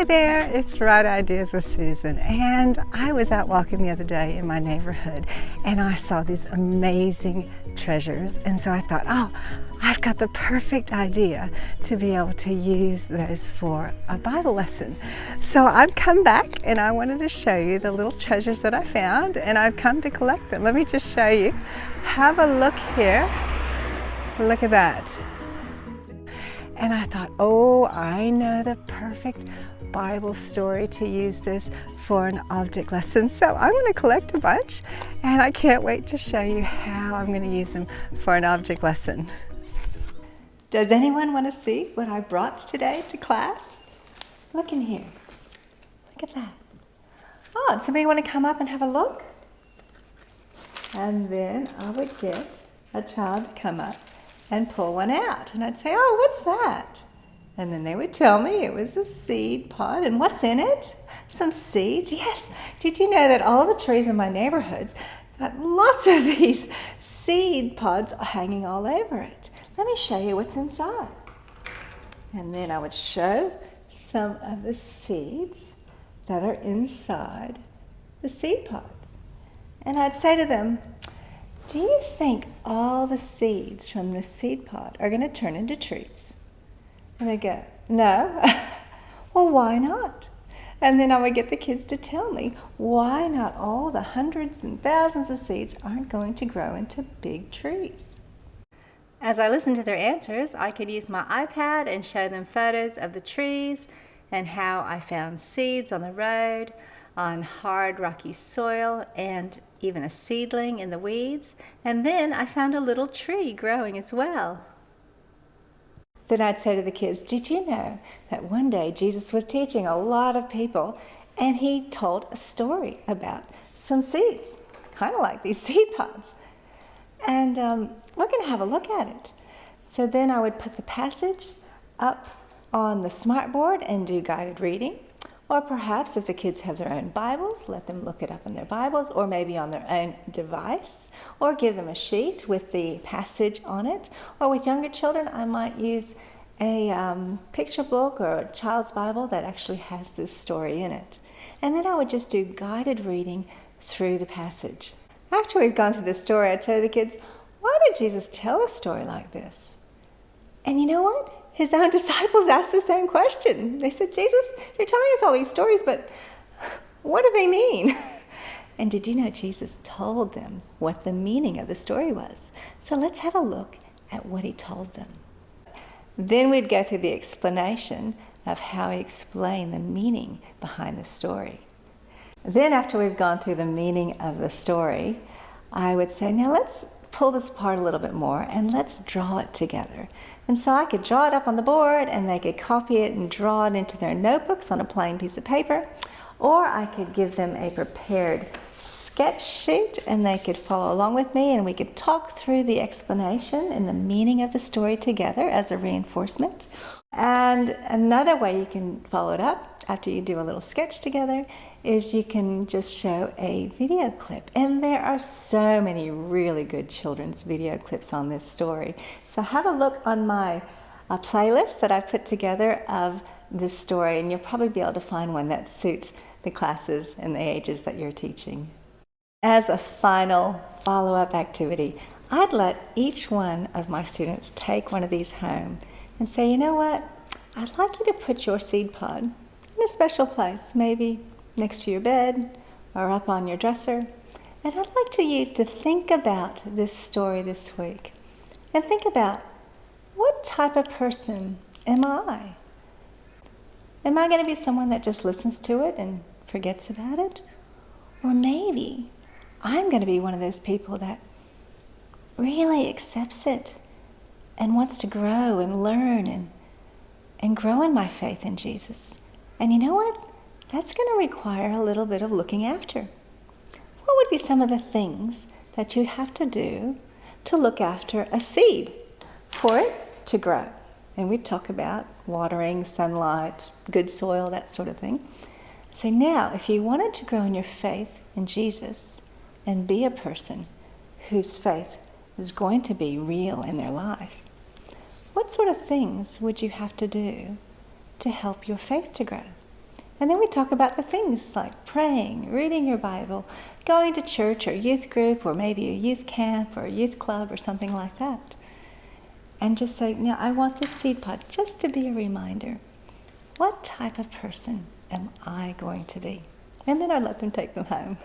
there, it's Right Ideas with Susan, and I was out walking the other day in my neighborhood and I saw these amazing treasures, and so I thought, oh, I've got the perfect idea to be able to use those for a Bible lesson. So I've come back and I wanted to show you the little treasures that I found, and I've come to collect them. Let me just show you. Have a look here. Look at that. And I thought, oh, I know the perfect Bible story to use this for an object lesson. So I'm going to collect a bunch, and I can't wait to show you how I'm going to use them for an object lesson. Does anyone want to see what I brought today to class? Look in here. Look at that. Oh, does somebody want to come up and have a look? And then I would get a child to come up and pull one out. And I'd say, oh, what's that? And then they would tell me it was a seed pod. And what's in it? Some seeds? Yes. Did you know that all the trees in my neighborhoods got lots of these seed pods hanging all over it? Let me show you what's inside. And then I would show some of the seeds that are inside the seed pods. And I'd say to them, do you think all the seeds from the seed pod are going to turn into trees? And they go, no. Well, why not? And then I would get the kids to tell me why not all the hundreds and thousands of seeds aren't going to grow into big trees. As I listened to their answers, I could use my iPad and show them photos of the trees and how I found seeds on the road, on hard rocky soil, and even a seedling in the weeds. And then I found a little tree growing as well. Then I'd say to the kids, did you know that one day Jesus was teaching a lot of people and he told a story about some seeds, kind of like these seed pods. And we're going to have a look at it. So then I would put the passage up on the smartboard and do guided reading. Or perhaps if the kids have their own Bibles, let them look it up in their Bibles, or maybe on their own device, or give them a sheet with the passage on it. Or with younger children, I might use a picture book or a child's Bible that actually has this story in it. And then I would just do guided reading through the passage. After we've gone through the story, I tell the kids, why did Jesus tell a story like this? And you know what? His own disciples asked the same question. They said, Jesus, you're telling us all these stories, but what do they mean? And did you know Jesus told them what the meaning of the story was? So let's have a look at what he told them. Then we'd go through the explanation of how he explained the meaning behind the story. Then after we've gone through the meaning of the story, I would say, now let's pull this apart a little bit more and let's draw it together. And so I could draw it up on the board and they could copy it and draw it into their notebooks on a plain piece of paper, or I could give them a prepared sketch sheet and they could follow along with me and we could talk through the explanation and the meaning of the story together as a reinforcement. And another way you can follow it up after you do a little sketch together is you can just show a video clip. And there are so many really good children's video clips on this story. So have a look on my playlist that I put together of this story, and you'll probably be able to find one that suits the classes and the ages that you're teaching. As a final follow-up activity, I'd let each one of my students take one of these home and say, you know what, I'd like you to put your seed pod in a special place, maybe next to your bed or up on your dresser. And I'd like you to think about this story this week and think about, what type of person am I? Am I going to be someone that just listens to it and forgets about it? Or maybe I'm going to be one of those people that really accepts it and wants to grow and learn and grow in my faith in Jesus. And you know what? That's going to require a little bit of looking after. What would be some of the things that you have to do to look after a seed for it to grow? And we talk about watering, sunlight, good soil, that sort of thing. So now, if you wanted to grow in your faith in Jesus and be a person whose faith is going to be real in their life, what sort of things would you have to do to help your faith to grow? And then we talk about the things like praying, reading your Bible, going to church or youth group or maybe a youth camp or a youth club or something like that. And just say, I want this seed pod just to be a reminder. What type of person am I going to be? And then I let them take them home.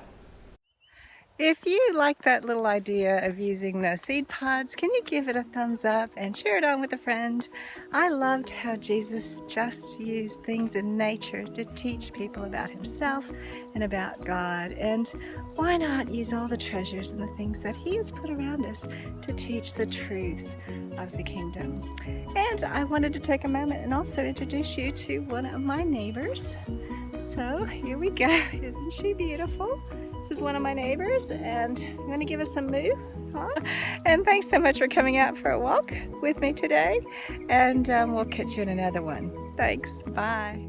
If you like that little idea of using the seed pods, can you give it a thumbs up and share it on with a friend? I loved how Jesus just used things in nature to teach people about himself and about God. And why not use all the treasures and the things that he has put around us to teach the truths of the kingdom? And I wanted to take a moment and also introduce you to one of my neighbors. So here we go. Isn't she beautiful? This is one of my neighbors, and you want to give us a moo? Huh? And thanks so much for coming out for a walk with me today, and we'll catch you in another one. Thanks. Bye.